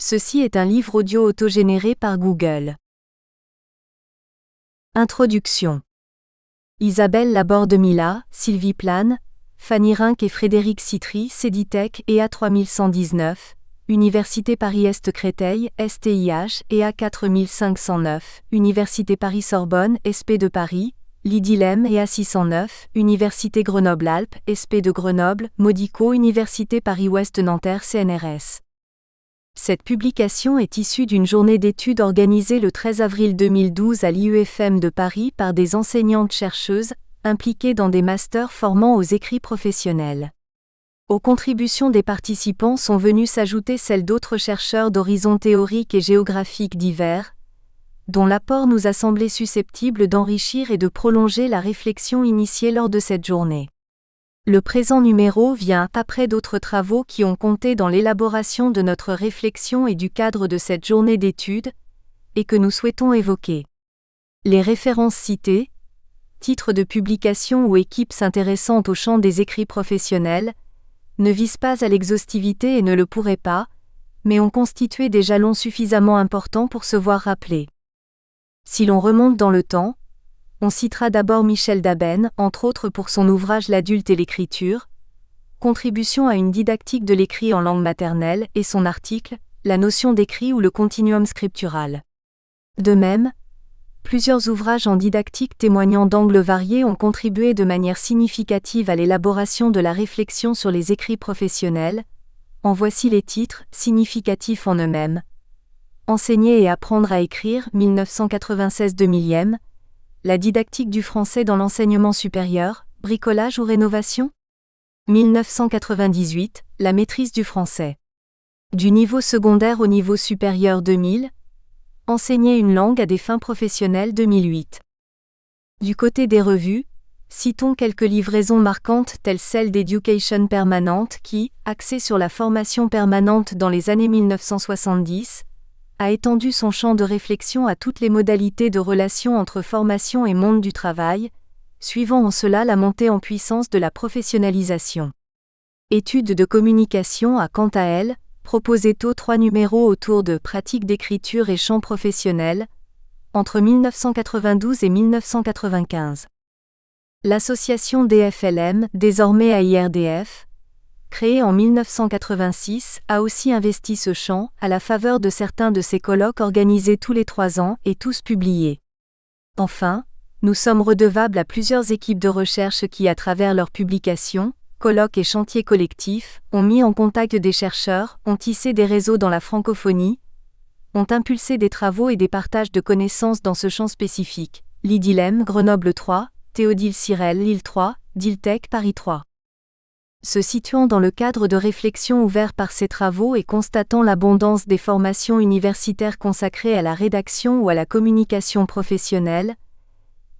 Ceci est un livre audio autogénéré par Google. Introduction. Isabelle Laborde-Mila, Sylvie Plane, Fanny Rinck et Frédéric Citry, Céditech, EA 3119, Université Paris-Est Créteil, STIH, EA 4509, Université Paris-Sorbonne, SP de Paris, Lydie Lem, EA 609, Université Grenoble-Alpes, SP de Grenoble, Modico, Université Paris-Ouest Nanterre CNRS. Cette publication est issue d'une journée d'études organisée le 13 avril 2012 à l'IUFM de Paris par des enseignantes-chercheuses, impliquées dans des masters formant aux écrits professionnels. Aux contributions des participants sont venues s'ajouter celles d'autres chercheurs d'horizons théoriques et géographiques divers, dont l'apport nous a semblé susceptible d'enrichir et de prolonger la réflexion initiée lors de cette journée. Le présent numéro vient après d'autres travaux qui ont compté dans l'élaboration de notre réflexion et du cadre de cette journée d'études, et que nous souhaitons évoquer. Les références citées, titres de publication ou équipes s'intéressant au champ des écrits professionnels, ne visent pas à l'exhaustivité et ne le pourraient pas, mais ont constitué des jalons suffisamment importants pour se voir rappelés. Si l'on remonte dans le temps, on citera d'abord Michel Daben, entre autres pour son ouvrage L'adulte et l'écriture, contribution à une didactique de l'écrit en langue maternelle, et son article La notion d'écrit ou le continuum scriptural. De même, plusieurs ouvrages en didactique témoignant d'angles variés ont contribué de manière significative à l'élaboration de la réflexion sur les écrits professionnels. En voici les titres, significatifs en eux-mêmes. Enseigner et apprendre à écrire, 1996-2000. La didactique du français dans l'enseignement supérieur, bricolage ou rénovation ? 1998, la maîtrise du français. Du niveau secondaire au niveau supérieur 2000. Enseigner une langue à des fins professionnelles 2008. Du côté des revues, citons quelques livraisons marquantes telles celle d'Education Permanente qui, axée sur la formation permanente dans les années 1970, a étendu son champ de réflexion à toutes les modalités de relation entre formation et monde du travail, suivant en cela la montée en puissance de la professionnalisation. Études de communication a quant à elle, proposé tôt 3 numéros autour de pratiques d'écriture et champs professionnels, entre 1992 et 1995. L'association DFLM, désormais AIRDF, créée en 1986, a aussi investi ce champ, à la faveur de certains de ses colloques organisés tous les 3 ans et tous publiés. Enfin, nous sommes redevables à plusieurs équipes de recherche qui, à travers leurs publications, colloques et chantiers collectifs, ont mis en contact des chercheurs, ont tissé des réseaux dans la francophonie, ont impulsé des travaux et des partages de connaissances dans ce champ spécifique. Lydie Lem, Grenoble 3, Théodile Sirel, Lille 3, Diltech, Paris 3. Se situant dans le cadre de réflexion ouvert par ces travaux et constatant l'abondance des formations universitaires consacrées à la rédaction ou à la communication professionnelle,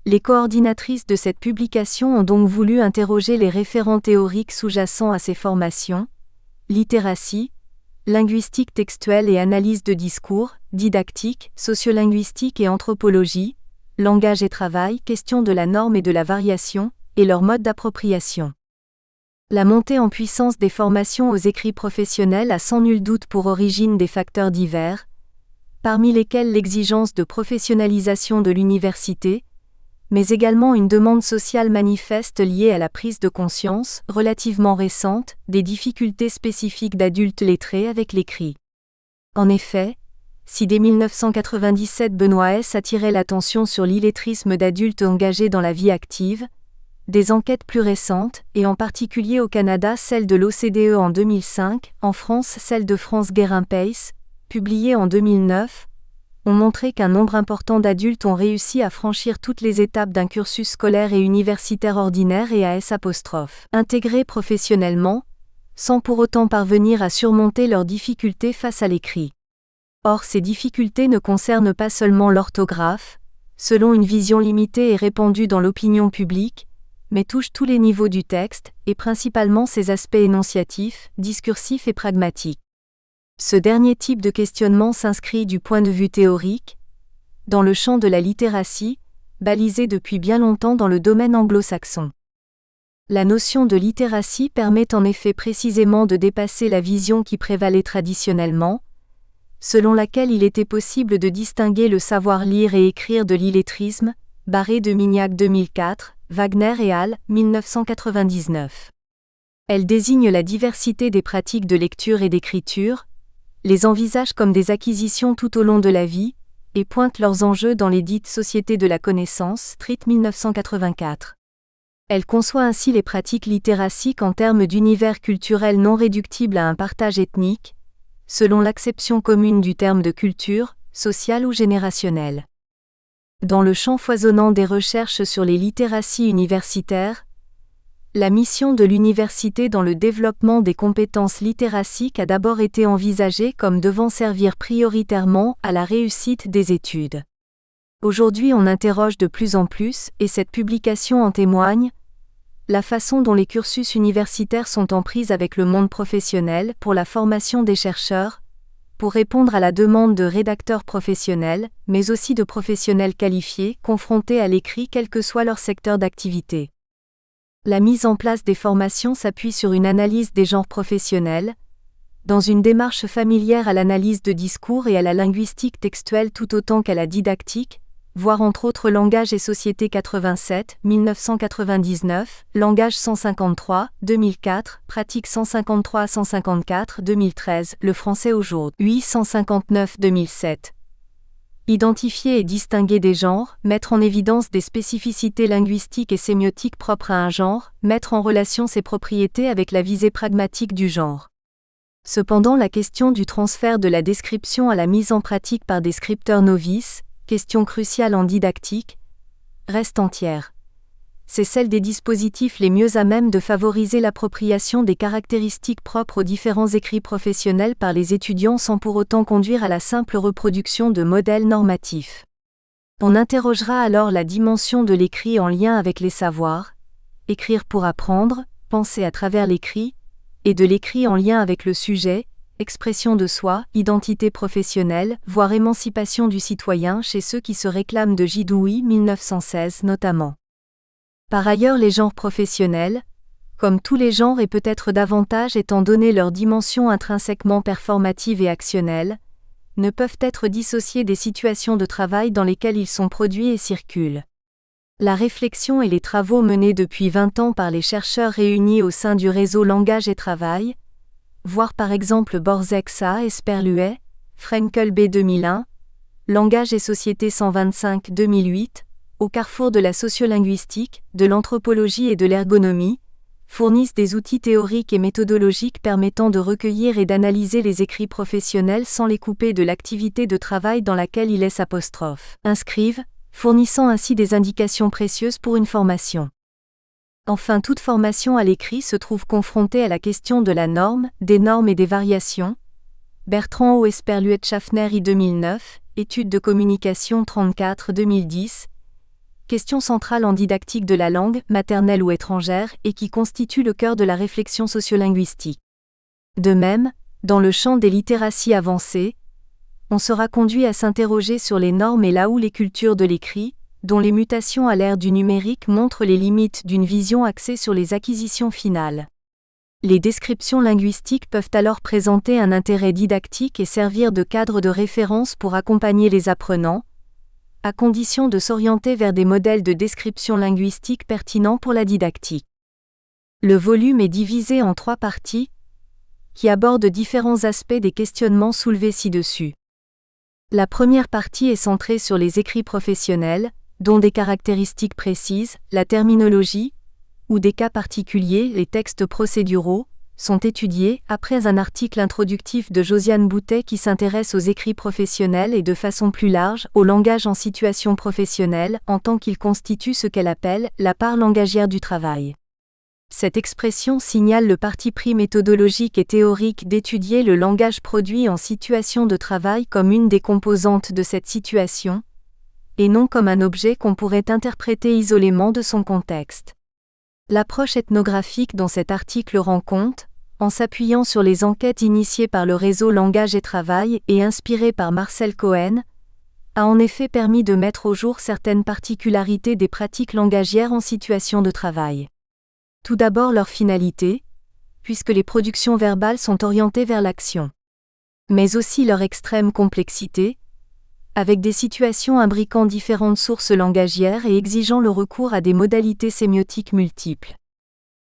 les coordinatrices de cette publication ont donc voulu interroger les référents théoriques sous-jacents à ces formations, littératie, linguistique textuelle et analyse de discours, didactique, sociolinguistique et anthropologie, langage et travail, question de la norme et de la variation, et leur mode d'appropriation. La montée en puissance des formations aux écrits professionnels a sans nul doute pour origine des facteurs divers, parmi lesquels l'exigence de professionnalisation de l'université, mais également une demande sociale manifeste liée à la prise de conscience, relativement récente, des difficultés spécifiques d'adultes lettrés avec l'écrit. En effet, si dès 1997 Benoît S. attirait l'attention sur l'illettrisme d'adultes engagés dans la vie active, des enquêtes plus récentes, et en particulier au Canada celle de l'OCDE en 2005, en France celle de France Guérin-Pace, publiée en 2009, ont montré qu'un nombre important d'adultes ont réussi à franchir toutes les étapes d'un cursus scolaire et universitaire ordinaire et à s'intégrer professionnellement, sans pour autant parvenir à surmonter leurs difficultés face à l'écrit. Or ces difficultés ne concernent pas seulement l'orthographe, selon une vision limitée et répandue dans l'opinion publique, mais touchent tous les niveaux du texte, et principalement ses aspects énonciatifs, discursifs et pragmatiques. Ce dernier type de questionnement s'inscrit du point de vue théorique, dans le champ de la littératie, balisé depuis bien longtemps dans le domaine anglo-saxon. La notion de littératie permet en effet précisément de dépasser la vision qui prévalait traditionnellement, selon laquelle il était possible de distinguer le savoir lire et écrire de l'illettrisme, Barré de Mignac 2004, Wagner et al. 1999. Elle désigne la diversité des pratiques de lecture et d'écriture, les envisage comme des acquisitions tout au long de la vie, et pointe leurs enjeux dans les dites sociétés de la connaissance, Street 1984. Elle conçoit ainsi les pratiques littéraciques en termes d'univers culturel non réductible à un partage ethnique, selon l'acception commune du terme de culture, sociale ou générationnelle. Dans le champ foisonnant des recherches sur les littératies universitaires, la mission de l'université dans le développement des compétences littéraciques a d'abord été envisagée comme devant servir prioritairement à la réussite des études. Aujourd'hui on interroge de plus en plus, et cette publication en témoigne, la façon dont les cursus universitaires sont en prise avec le monde professionnel pour la formation des chercheurs, pour répondre à la demande de rédacteurs professionnels, mais aussi de professionnels qualifiés confrontés à l'écrit quel que soit leur secteur d'activité. La mise en place des formations s'appuie sur une analyse des genres professionnels, dans une démarche familière à l'analyse de discours et à la linguistique textuelle tout autant qu'à la didactique, voir entre autres Langage et Société 87, 1999, Langage 153, 2004, Pratique 153 à 154, 2013, Le français aujourd'hui 159, 2007. Identifier et distinguer des genres, mettre en évidence des spécificités linguistiques et sémiotiques propres à un genre, mettre en relation ses propriétés avec la visée pragmatique du genre. Cependant, la question du transfert de la description à la mise en pratique par des scripteurs novices, question cruciale en didactique, reste entière. C'est celle des dispositifs les mieux à même de favoriser l'appropriation des caractéristiques propres aux différents écrits professionnels par les étudiants sans pour autant conduire à la simple reproduction de modèles normatifs. On interrogera alors la dimension de l'écrit en lien avec les savoirs, écrire pour apprendre, penser à travers l'écrit, et de l'écrit en lien avec le sujet, expression de soi, identité professionnelle, voire émancipation du citoyen chez ceux qui se réclament de Gidouille 1916 notamment. Par ailleurs, les genres professionnels, comme tous les genres et peut-être davantage étant donné leur dimension intrinsèquement performative et actionnelle, ne peuvent être dissociés des situations de travail dans lesquelles ils sont produits et circulent. La réflexion et les travaux menés depuis 20 ans par les chercheurs réunis au sein du réseau Langage et Travail, voir par exemple Borzec A. Esperluet, Frenkel B. 2001, Langage et Société 125 2008, au carrefour de la sociolinguistique, de l'anthropologie et de l'ergonomie, fournissent des outils théoriques et méthodologiques permettant de recueillir et d'analyser les écrits professionnels sans les couper de l'activité de travail dans laquelle ils inscrivent, fournissant ainsi des indications précieuses pour une formation. Enfin, toute formation à l'écrit se trouve confrontée à la question de la norme, des normes et des variations. Bertrand O. Esperluet Schaffner I 2009, Études de communication 34 2010, question centrale en didactique de la langue, maternelle ou étrangère, et qui constitue le cœur de la réflexion sociolinguistique. De même, dans le champ des littératies avancées, on sera conduit à s'interroger sur les normes et là où les cultures de l'écrit, dont les mutations à l'ère du numérique montrent les limites d'une vision axée sur les acquisitions finales. Les descriptions linguistiques peuvent alors présenter un intérêt didactique et servir de cadre de référence pour accompagner les apprenants, à condition de s'orienter vers des modèles de description linguistique pertinents pour la didactique. Le volume est divisé en 3 parties, qui abordent différents aspects des questionnements soulevés ci-dessus. La première partie est centrée sur les écrits professionnels, dont des caractéristiques précises, la terminologie, ou des cas particuliers, les textes procéduraux, sont étudiés, après un article introductif de Josiane Boutet qui s'intéresse aux écrits professionnels et de façon plus large, au langage en situation professionnelle, en tant qu'il constitue ce qu'elle appelle la part langagière du travail. Cette expression signale le parti pris méthodologique et théorique d'étudier le langage produit en situation de travail comme une des composantes de cette situation, et non comme un objet qu'on pourrait interpréter isolément de son contexte. L'approche ethnographique dont cet article rend compte, en s'appuyant sur les enquêtes initiées par le réseau Langage et Travail et inspirées par Marcel Cohen, a en effet permis de mettre au jour certaines particularités des pratiques langagières en situation de travail. Tout d'abord leur finalité, puisque les productions verbales sont orientées vers l'action. mais aussi leur extrême complexité, avec des situations imbriquant différentes sources langagières et exigeant le recours à des modalités sémiotiques multiples.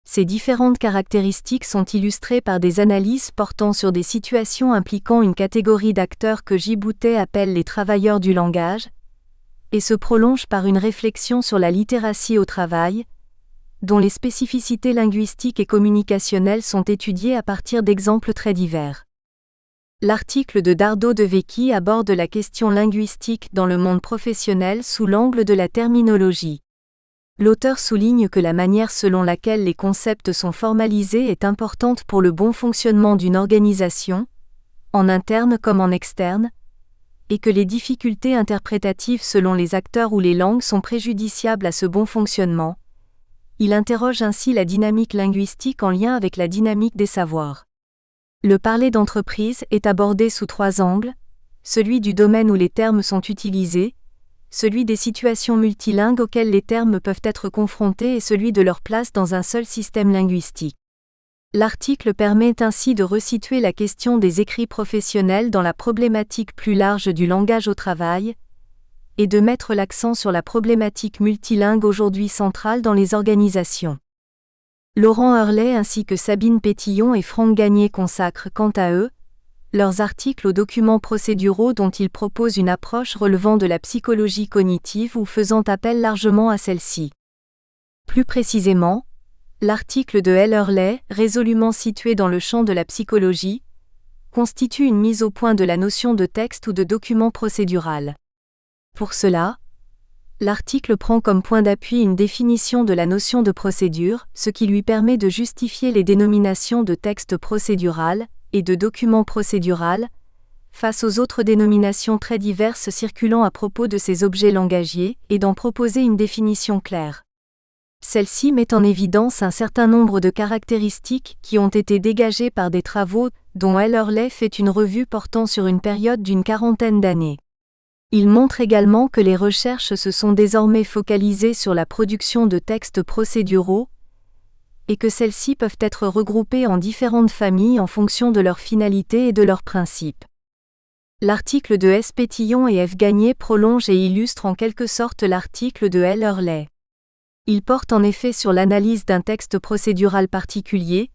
Ces différentes caractéristiques sont illustrées par des analyses portant sur des situations impliquant une catégorie d'acteurs que J. Boutet appelle les travailleurs du langage, et se prolongent par une réflexion sur la littératie au travail, dont les spécificités linguistiques et communicationnelles sont étudiées à partir d'exemples très divers. L'article de Dardo de Vecchi aborde la question linguistique dans le monde professionnel sous l'angle de la terminologie. L'auteur souligne que la manière selon laquelle les concepts sont formalisés est importante pour le bon fonctionnement d'une organisation, en interne comme en externe, et que les difficultés interprétatives selon les acteurs ou les langues sont préjudiciables à ce bon fonctionnement. Il interroge ainsi la dynamique linguistique en lien avec la dynamique des savoirs. Le parler d'entreprise est abordé sous 3 angles, celui du domaine où les termes sont utilisés, celui des situations multilingues auxquelles les termes peuvent être confrontés et celui de leur place dans un seul système linguistique. L'article permet ainsi de resituer la question des écrits professionnels dans la problématique plus large du langage au travail, et de mettre l'accent sur la problématique multilingue aujourd'hui centrale dans les organisations. Laurent Hurley ainsi que Sabine Pétillon et Franck Gagné consacrent quant à eux leurs articles aux documents procéduraux dont ils proposent une approche relevant de la psychologie cognitive ou faisant appel largement à celle-ci. Plus précisément, l'article de L. Hurley, résolument situé dans le champ de la psychologie, constitue une mise au point de la notion de texte ou de document procédural. Pour cela, l'article prend comme point d'appui une définition de la notion de procédure, ce qui lui permet de justifier les dénominations de texte procédural et de document procédural, face aux autres dénominations très diverses circulant à propos de ces objets langagiers, et d'en proposer une définition claire. Celle-ci met en évidence un certain nombre de caractéristiques qui ont été dégagées par des travaux dont L. Hurley fait une revue portant sur une période d'une 40aine d'années. Il montre également que les recherches se sont désormais focalisées sur la production de textes procéduraux, et que celles-ci peuvent être regroupées en différentes familles en fonction de leur finalité et de leurs principes. L'article de S. Pétillon et F. Gagné prolonge et illustre en quelque sorte l'article de L. Hurley. Il porte en effet sur l'analyse d'un texte procédural particulier,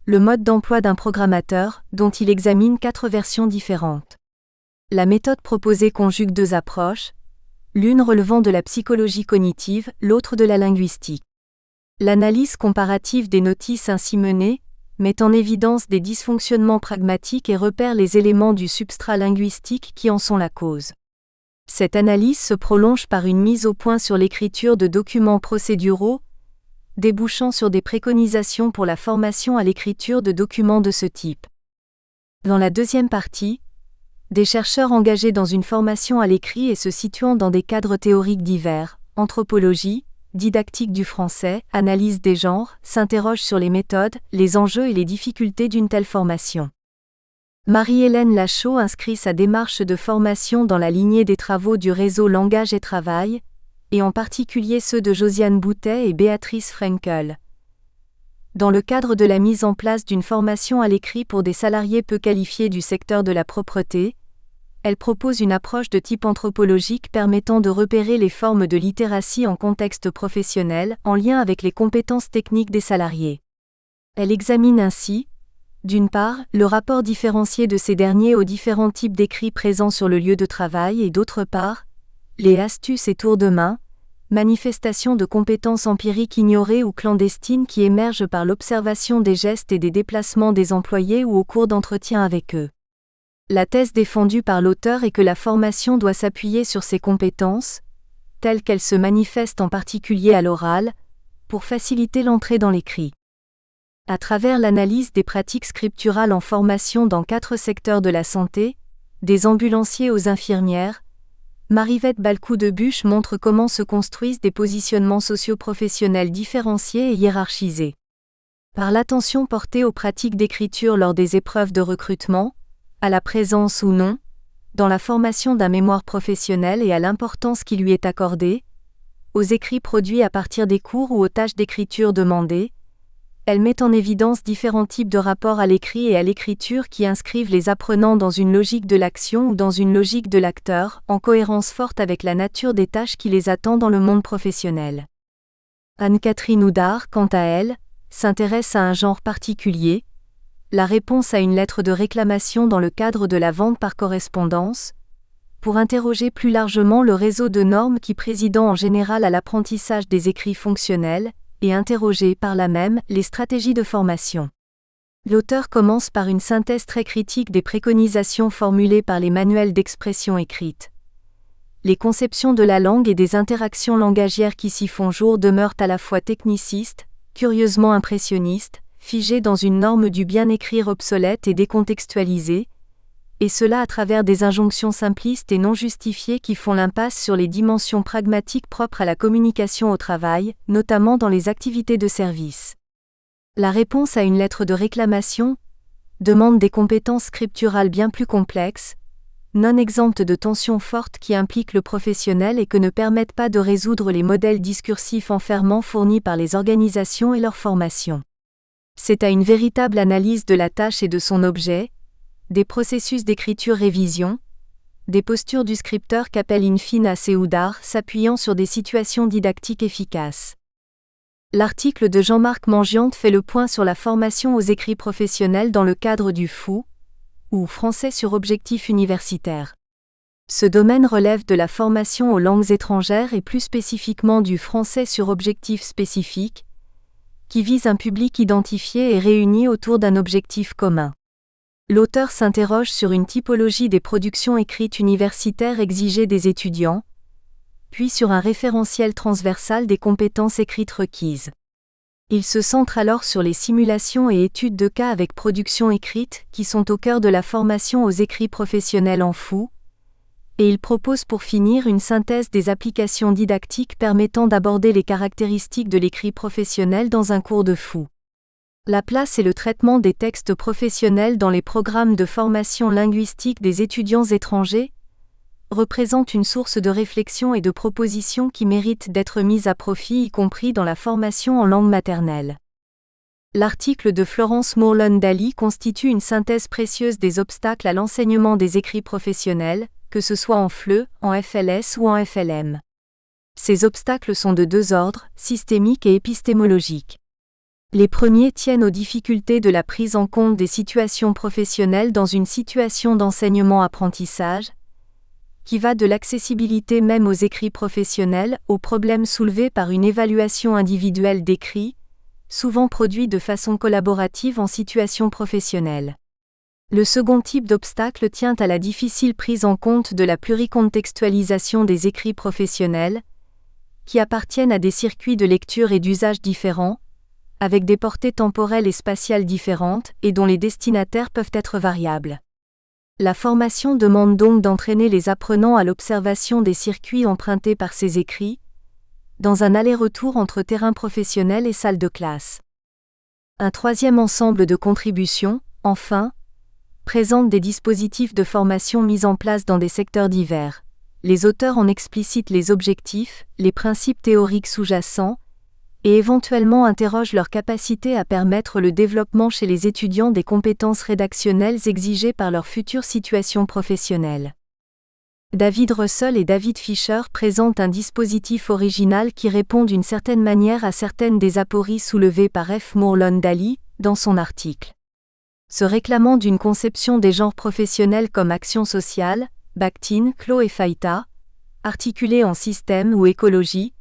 le mode d'emploi d'un programmateur, dont il examine 4 versions différentes. La méthode proposée conjugue 2 approches, l'une relevant de la psychologie cognitive, l'autre de la linguistique. L'analyse comparative des notices ainsi menée met en évidence des dysfonctionnements pragmatiques et repère les éléments du substrat linguistique qui en sont la cause. Cette analyse se prolonge par une mise au point sur l'écriture de documents procéduraux, débouchant sur des préconisations pour la formation à l'écriture de documents de ce type. Dans la deuxième partie, des chercheurs engagés dans une formation à l'écrit et se situant dans des cadres théoriques divers, anthropologie, didactique du français, analyse des genres, s'interrogent sur les méthodes, les enjeux et les difficultés d'une telle formation. Marie-Hélène Lachaud inscrit sa démarche de formation dans la lignée des travaux du réseau Langage et Travail, et en particulier ceux de Josiane Boutet et Béatrice Frenkel. Dans le cadre de la mise en place d'une formation à l'écrit pour des salariés peu qualifiés du secteur de la propreté, elle propose une approche de type anthropologique permettant de repérer les formes de littératie en contexte professionnel en lien avec les compétences techniques des salariés. Elle examine ainsi, d'une part, le rapport différencié de ces derniers aux différents types d'écrits présents sur le lieu de travail et d'autre part, les astuces et tours de main, manifestations de compétences empiriques ignorées ou clandestines qui émergent par l'observation des gestes et des déplacements des employés ou au cours d'entretiens avec eux. La thèse défendue par l'auteur est que la formation doit s'appuyer sur ces compétences, telles qu'elles se manifestent en particulier à l'oral, pour faciliter l'entrée dans l'écrit. À travers l'analyse des pratiques scripturales en formation dans 4 secteurs de la santé, des ambulanciers aux infirmières, Marivette Balcou-Debuche montre comment se construisent des positionnements socio-professionnels différenciés et hiérarchisés. Par l'attention portée aux pratiques d'écriture lors des épreuves de recrutement, à la présence ou non, dans la formation d'un mémoire professionnel et à l'importance qui lui est accordée, aux écrits produits à partir des cours ou aux tâches d'écriture demandées, Elle met en évidence différents types de rapports à l'écrit et à l'écriture qui inscrivent les apprenants dans une logique de l'action ou dans une logique de l'acteur, en cohérence forte avec la nature des tâches qui les attend dans le monde professionnel. Anne-Catherine Oudard, quant à elle, s'intéresse à un genre particulier, la réponse à une lettre de réclamation dans le cadre de la vente par correspondance, pour interroger plus largement le réseau de normes qui président en général à l'apprentissage des écrits fonctionnels, et interroger par là même les stratégies de formation. L'auteur commence par une synthèse très critique des préconisations formulées par les manuels d'expression écrite. Les conceptions de la langue et des interactions langagières qui s'y font jour demeurent à la fois technicistes, curieusement impressionnistes, figées dans une norme du bien écrire obsolète et décontextualisée, et cela à travers des injonctions simplistes et non justifiées qui font l'impasse sur les dimensions pragmatiques propres à la communication au travail, notamment dans les activités de service. La réponse à une lettre de réclamation demande des compétences scripturales bien plus complexes, non exemptes de tensions fortes qui impliquent le professionnel et que ne permettent pas de résoudre les modèles discursifs enfermants fournis par les organisations et leur formation. C'est à une véritable analyse de la tâche et de son objet, des processus d'écriture-révision, des postures du scripteur qu'appelle in fine assez Oudard, s'appuyant sur des situations didactiques efficaces. L'article de Jean-Marc Mangiante fait le point sur la formation aux écrits professionnels dans le cadre du FOU, ou Français sur objectif universitaire. Ce domaine relève de la formation aux langues étrangères et plus spécifiquement du français sur objectif spécifique, qui vise un public identifié et réuni autour d'un objectif commun. L'auteur s'interroge sur une typologie des productions écrites universitaires exigées des étudiants, puis sur un référentiel transversal des compétences écrites requises. Il se centre alors sur les simulations et études de cas avec production écrite qui sont au cœur de la formation aux écrits professionnels en FOU, et il propose pour finir une synthèse des applications didactiques permettant d'aborder les caractéristiques de l'écrit professionnel dans un cours de FOU. La place et le traitement des textes professionnels dans les programmes de formation linguistique des étudiants étrangers représentent une source de réflexion et de propositions qui méritent d'être mises à profit, y compris dans la formation en langue maternelle. L'article de Florence Moorland-Daly constitue une synthèse précieuse des obstacles à l'enseignement des écrits professionnels, que ce soit en FLE, en FLS ou en FLM. Ces obstacles sont de deux ordres, systémiques et épistémologiques. Les premiers tiennent aux difficultés de la prise en compte des situations professionnelles dans une situation d'enseignement-apprentissage, qui va de l'accessibilité même aux écrits professionnels aux problèmes soulevés par une évaluation individuelle d'écrits, souvent produits de façon collaborative en situation professionnelle. Le second type d'obstacle tient à la difficile prise en compte de la pluricontextualisation des écrits professionnels, qui appartiennent à des circuits de lecture et d'usage différents, avec des portées temporelles et spatiales différentes et dont les destinataires peuvent être variables. La formation demande donc d'entraîner les apprenants à l'observation des circuits empruntés par ces écrits, dans un aller-retour entre terrain professionnel et salle de classe. Un troisième ensemble de contributions, enfin, présente des dispositifs de formation mis en place dans des secteurs divers. Les auteurs en explicitent les objectifs, les principes théoriques sous-jacents, et éventuellement interrogent leur capacité à permettre le développement chez les étudiants des compétences rédactionnelles exigées par leur future situation professionnelle. David Russell et David Fisher présentent un dispositif original qui répond d'une certaine manière à certaines des apories soulevées par F. Moorland-Daly dans son article. Se réclamant d'une conception des genres professionnels comme action sociale, Bakhtin, Clos et Faïta, articulés en système ou écologie,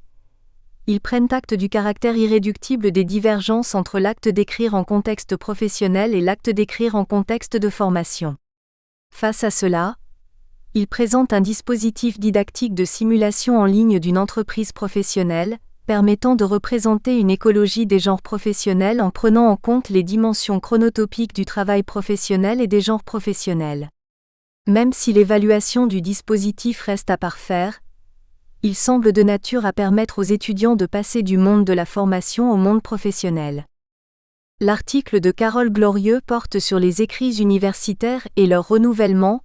ils prennent acte du caractère irréductible des divergences entre l'acte d'écrire en contexte professionnel et l'acte d'écrire en contexte de formation. Face à cela, ils présentent un dispositif didactique de simulation en ligne d'une entreprise professionnelle, permettant de représenter une écologie des genres professionnels en prenant en compte les dimensions chronotopiques du travail professionnel et des genres professionnels. Même si l'évaluation du dispositif reste à parfaire, il semble de nature à permettre aux étudiants de passer du monde de la formation au monde professionnel. L'article de Carole Glorieux porte sur les écrits universitaires et leur renouvellement,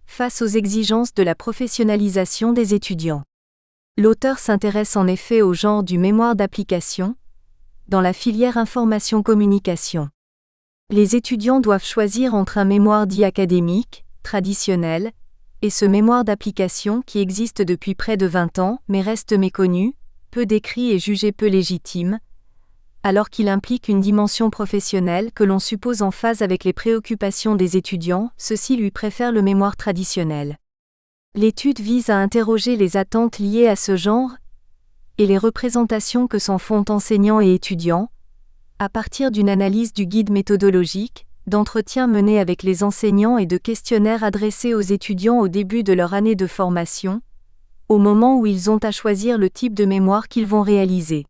face aux exigences de la professionnalisation des étudiants. L'auteur s'intéresse en effet au genre du mémoire d'application, dans la filière information-communication. Les étudiants doivent choisir entre un mémoire dit académique, traditionnel, et ce mémoire d'application qui existe depuis près de 20 ans mais reste méconnu, peu décrit et jugé peu légitime, alors qu'il implique une dimension professionnelle que l'on suppose en phase avec les préoccupations des étudiants, ceux-ci lui préfèrent le mémoire traditionnel. L'étude vise à interroger les attentes liées à ce genre et les représentations que s'en font enseignants et étudiants, à partir d'une analyse du guide méthodologique, d'entretiens menés avec les enseignants et de questionnaires adressés aux étudiants au début de leur année de formation, au moment où ils ont à choisir le type de mémoire qu'ils vont réaliser.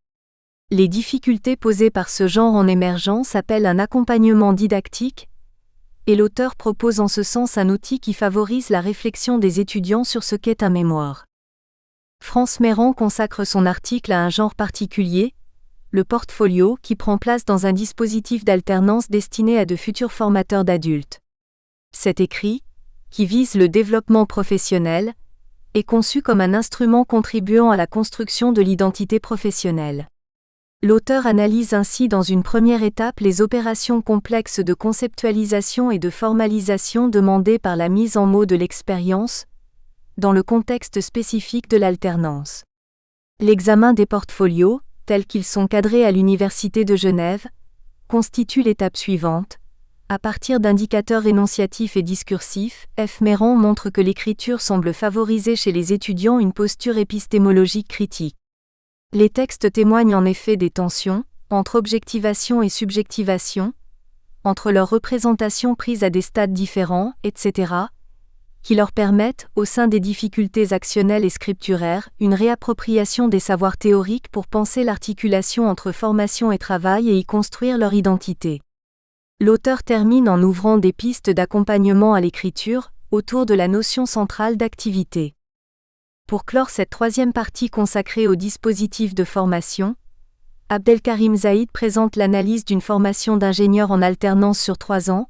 Les difficultés posées par ce genre en émergence appellent un accompagnement didactique, et l'auteur propose en ce sens un outil qui favorise la réflexion des étudiants sur ce qu'est un mémoire. France Mérand consacre son article à un genre particulier, le portfolio, qui prend place dans un dispositif d'alternance destiné à de futurs formateurs d'adultes. Cet écrit, qui vise le développement professionnel, est conçu comme un instrument contribuant à la construction de l'identité professionnelle. L'auteur analyse ainsi dans une première étape les opérations complexes de conceptualisation et de formalisation demandées par la mise en mots de l'expérience, dans le contexte spécifique de l'alternance. L'examen des portfolios, tels qu'ils sont cadrés à l'Université de Genève, constitue l'étape suivante. À partir d'indicateurs énonciatifs et discursifs, F. Mérand montre que l'écriture semble favoriser chez les étudiants une posture épistémologique critique. Les textes témoignent en effet des tensions, entre objectivation et subjectivation, entre leurs représentations prises à des stades différents, etc., qui leur permettent, au sein des difficultés actionnelles et scripturaires, une réappropriation des savoirs théoriques pour penser l'articulation entre formation et travail et y construire leur identité. L'auteur termine en ouvrant des pistes d'accompagnement à l'écriture, autour de la notion centrale d'activité. Pour clore cette troisième partie consacrée au dispositif de formation, Abdelkarim Zaïd présente l'analyse d'une formation d'ingénieur en alternance sur 3 ans,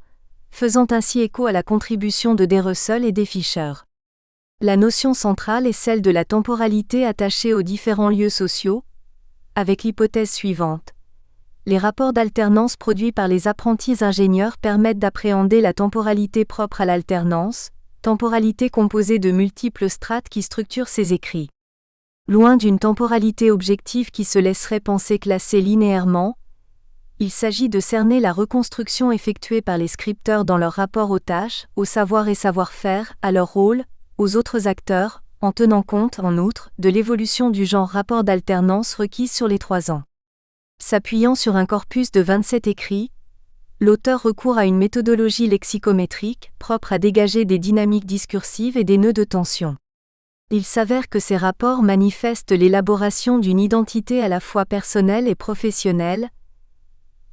faisant ainsi écho à la contribution de D. Russell et D. Fisher. La notion centrale est celle de la temporalité attachée aux différents lieux sociaux, avec l'hypothèse suivante. Les rapports d'alternance produits par les apprentis ingénieurs permettent d'appréhender la temporalité propre à l'alternance, temporalité composée de multiples strates qui structurent ces écrits. Loin d'une temporalité objective qui se laisserait penser classée linéairement, il s'agit de cerner la reconstruction effectuée par les scripteurs dans leur rapport aux tâches, au savoir et savoir-faire, à leur rôle, aux autres acteurs, en tenant compte, en outre, de l'évolution du genre rapport d'alternance requise sur les 3 ans. S'appuyant sur un corpus de 27 écrits, l'auteur recourt à une méthodologie lexicométrique, propre à dégager des dynamiques discursives et des nœuds de tension. Il s'avère que ces rapports manifestent l'élaboration d'une identité à la fois personnelle et professionnelle,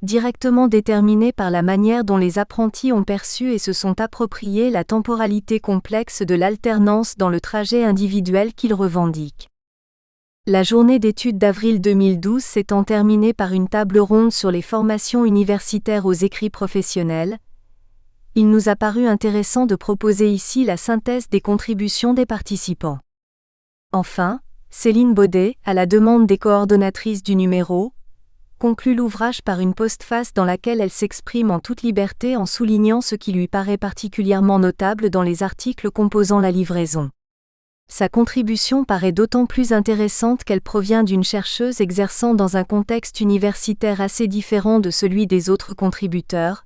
directement déterminée par la manière dont les apprentis ont perçu et se sont appropriés la temporalité complexe de l'alternance dans le trajet individuel qu'ils revendiquent. La journée d'études d'avril 2012 s'étant terminée par une table ronde sur les formations universitaires aux écrits professionnels, il nous a paru intéressant de proposer ici la synthèse des contributions des participants. Enfin, Céline Baudet, à la demande des coordonnatrices du numéro, conclut l'ouvrage par une postface dans laquelle elle s'exprime en toute liberté en soulignant ce qui lui paraît particulièrement notable dans les articles composant la livraison. Sa contribution paraît d'autant plus intéressante qu'elle provient d'une chercheuse exerçant dans un contexte universitaire assez différent de celui des autres contributeurs.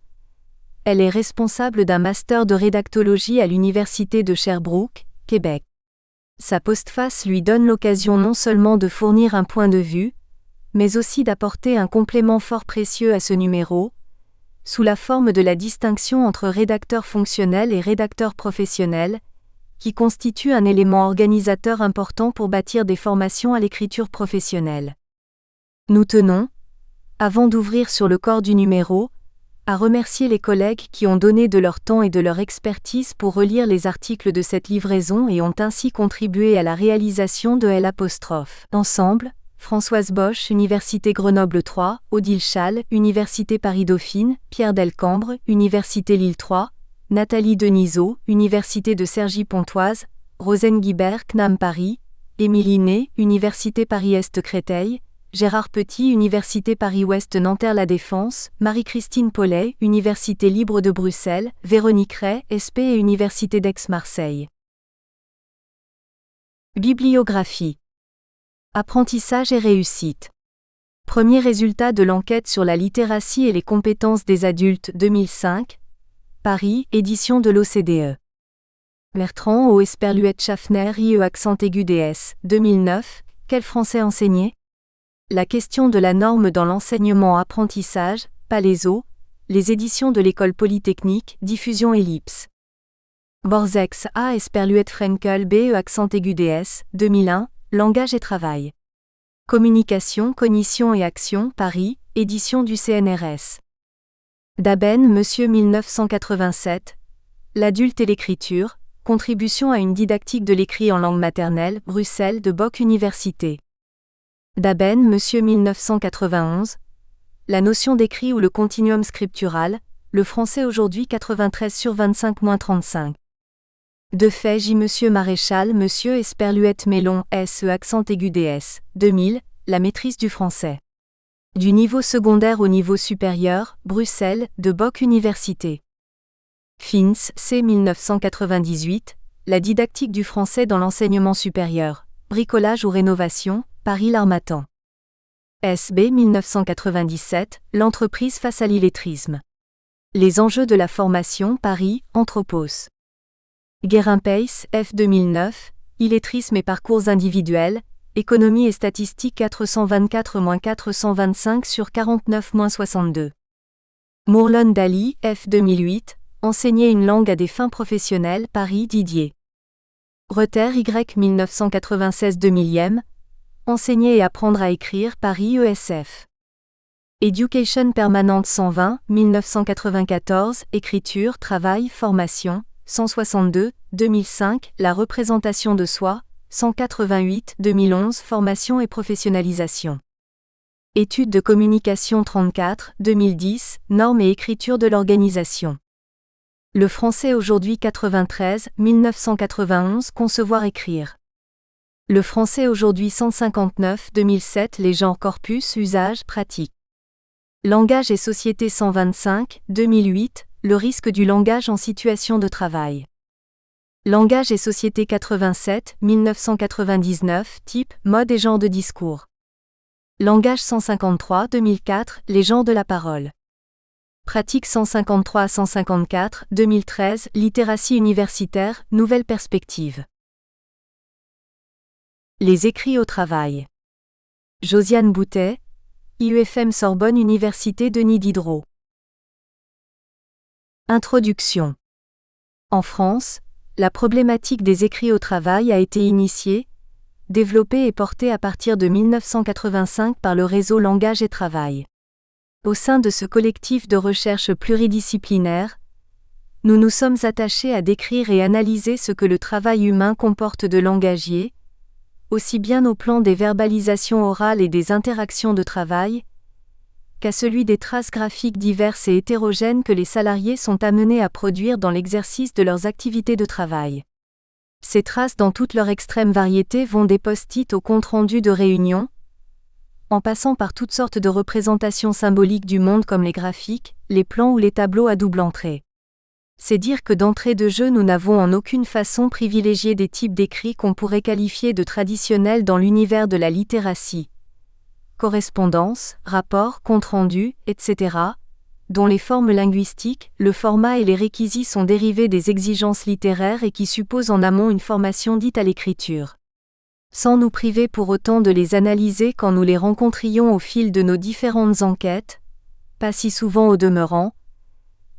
Elle est responsable d'un master de rédactologie à l'Université de Sherbrooke, Québec. Sa postface lui donne l'occasion non seulement de fournir un point de vue, mais aussi d'apporter un complément fort précieux à ce numéro, sous la forme de la distinction entre rédacteur fonctionnel et rédacteur professionnel, qui constitue un élément organisateur important pour bâtir des formations à l'écriture professionnelle. Nous tenons, avant d'ouvrir sur le corps du numéro, à remercier les collègues qui ont donné de leur temps et de leur expertise pour relire les articles de cette livraison et ont ainsi contribué à la réalisation de L'. Ensemble, Françoise Bosch, Université Grenoble 3, Odile Chal, Université Paris-Dauphine, Pierre Delcambre, Université Lille 3, Nathalie Denisot, Université de Cergy-Pontoise, Rosen Guibert, CNAM Paris, Émilie Ney, Université Paris-Est Créteil, Gérard Petit, Université Paris-Ouest Nanterre-La Défense, Marie-Christine Paulet, Université Libre de Bruxelles, Véronique Ray, SP et Université d'Aix-Marseille. Bibliographie. Apprentissage et réussite. Premier résultat de l'enquête sur la littératie et les compétences des adultes 2005. Paris, édition de l'OCDE. Bertrand O. Esperluette Schaffner IE accent aigu DS, 2009. Quel français enseigner? La question de la norme dans l'enseignement-apprentissage, Palaiso, les éditions de l'École Polytechnique, diffusion Ellipse. Borzex A. Esperluette Frenkel BE accent aigu DS, 2001, langage et travail. Communication, cognition et action, Paris, édition du CNRS. Daben, Monsieur 1987. L'adulte et l'écriture, contribution à une didactique de l'écrit en langue maternelle, Bruxelles de Bock Université. Daben, Monsieur 1991. La notion d'écrit ou le continuum scriptural, le français aujourd'hui 93/25-35. De fait J. Monsieur Maréchal, Monsieur Esperluette Mélon, SE accent aigu DS, 2000, la maîtrise du français. Du niveau secondaire au niveau supérieur, Bruxelles, de Bock Université. Fins, C. 1998, la didactique du français dans l'enseignement supérieur, bricolage ou rénovation, Paris l'Harmattan. SB 1997, l'entreprise face à l'illettrisme. Les enjeux de la formation, Paris, Anthropos. Guérin-Pace, F 2009, illettrisme et parcours individuels, économie et statistiques 424-425 sur 49-62. Mourlon-Dali, F 2008, enseigner une langue à des fins professionnelles, Paris Didier. Reter Y 1996-2000, enseigner et apprendre à écrire, Paris ESF. Education Permanente 120, 1994, écriture, travail, formation, 162, 2005, la représentation de soi, 188, 2011, formation et professionnalisation. Études de communication 34, 2010, normes et écriture de l'organisation. Le français aujourd'hui 93, 1991, concevoir écrire. Le français aujourd'hui 159, 2007, les genres corpus, usage, pratique. Langage et société 125, 2008, le risque du langage en situation de travail. Langage et société 87, 1999, type, mode et genre de discours. Langage 153, 2004, les genres de la parole. Pratique 153 à 154, 2013, littératie universitaire, nouvelle perspective. Les écrits au travail. Josiane Boutet, IUFM Sorbonne Université Denis Diderot. Introduction. En France, la problématique des écrits au travail a été initiée, développée et portée à partir de 1985 par le réseau Langage et Travail. Au sein de ce collectif de recherche pluridisciplinaire, nous nous sommes attachés à décrire et analyser ce que le travail humain comporte de langagier, aussi bien au plan des verbalisations orales et des interactions de travail, qu'à celui des traces graphiques diverses et hétérogènes que les salariés sont amenés à produire dans l'exercice de leurs activités de travail. Ces traces dans toute leur extrême variété vont des post-it au compte-rendu de réunions, en passant par toutes sortes de représentations symboliques du monde comme les graphiques, les plans ou les tableaux à double entrée. C'est dire que d'entrée de jeu nous n'avons en aucune façon privilégié des types d'écrits qu'on pourrait qualifier de traditionnels dans l'univers de la littératie. Correspondance, rapport, compte-rendu, etc., dont les formes linguistiques, le format et les réquisites sont dérivés des exigences littéraires et qui supposent en amont une formation dite à l'écriture. Sans nous priver pour autant de les analyser quand nous les rencontrions au fil de nos différentes enquêtes, pas si souvent au demeurant,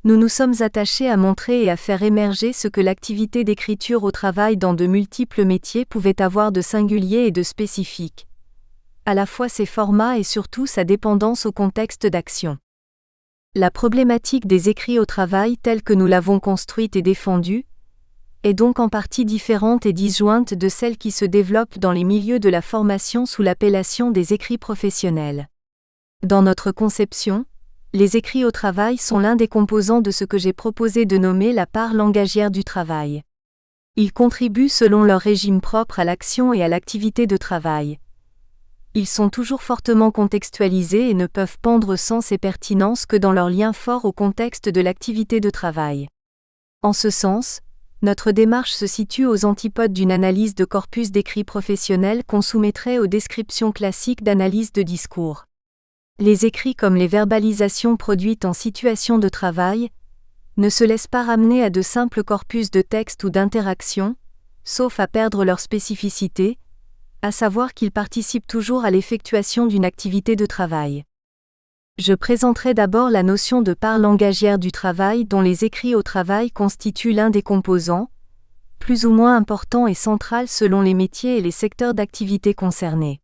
nous nous sommes attachés à montrer et à faire émerger ce que l'activité d'écriture au travail dans de multiples métiers pouvait avoir de singulier et de spécifique. À la fois ses formats et surtout sa dépendance au contexte d'action. La problématique des écrits au travail telle que nous l'avons construite et défendue, est donc en partie différente et disjointe de celle qui se développe dans les milieux de la formation sous l'appellation des écrits professionnels. Dans notre conception, les écrits au travail sont l'un des composants de ce que j'ai proposé de nommer la part langagière du travail. Ils contribuent selon leur régime propre à l'action et à l'activité de travail. Ils sont toujours fortement contextualisés et ne peuvent prendre sens et pertinence que dans leur lien fort au contexte de l'activité de travail. En ce sens, notre démarche se situe aux antipodes d'une analyse de corpus d'écrits professionnels qu'on soumettrait aux descriptions classiques d'analyse de discours. Les écrits comme les verbalisations produites en situation de travail ne se laissent pas ramener à de simples corpus de texte ou d'interaction, sauf à perdre leur spécificité, à savoir qu'ils participent toujours à l'effectuation d'une activité de travail. Je présenterai d'abord la notion de part langagière du travail dont les écrits au travail constituent l'un des composants, plus ou moins important et central selon les métiers et les secteurs d'activité concernés.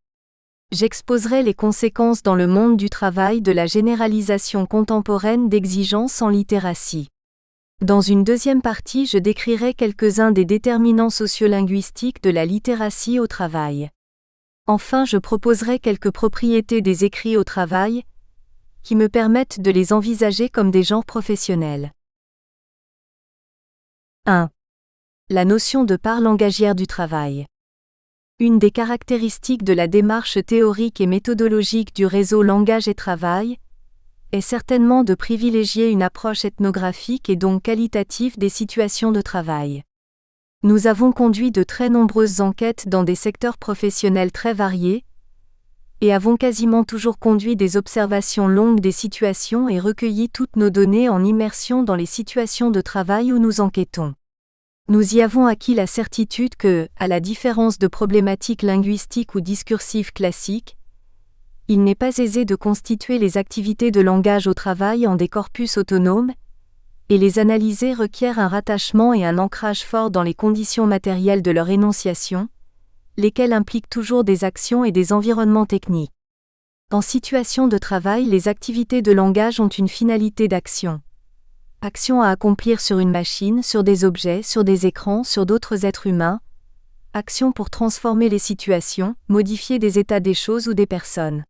J'exposerai les conséquences dans le monde du travail de la généralisation contemporaine d'exigences en littératie. Dans une deuxième partie, je décrirai quelques-uns des déterminants sociolinguistiques de la littératie au travail. Enfin, je proposerai quelques propriétés des écrits au travail, qui me permettent de les envisager comme des genres professionnels. 1. La notion de part langagière du travail. Une des caractéristiques de la démarche théorique et méthodologique du réseau Langage et Travail est certainement de privilégier une approche ethnographique et donc qualitative des situations de travail. Nous avons conduit de très nombreuses enquêtes dans des secteurs professionnels très variés, et avons quasiment toujours conduit des observations longues des situations et recueilli toutes nos données en immersion dans les situations de travail où nous enquêtons. Nous y avons acquis la certitude que, à la différence de problématiques linguistiques ou discursives classiques, il n'est pas aisé de constituer les activités de langage au travail en des corpus autonomes, et les analyser requiert un rattachement et un ancrage fort dans les conditions matérielles de leur énonciation, lesquelles impliquent toujours des actions et des environnements techniques. En situation de travail, les activités de langage ont une finalité d'action. Action à accomplir sur une machine, sur des objets, sur des écrans, sur d'autres êtres humains. Action pour transformer les situations, modifier des états des choses ou des personnes.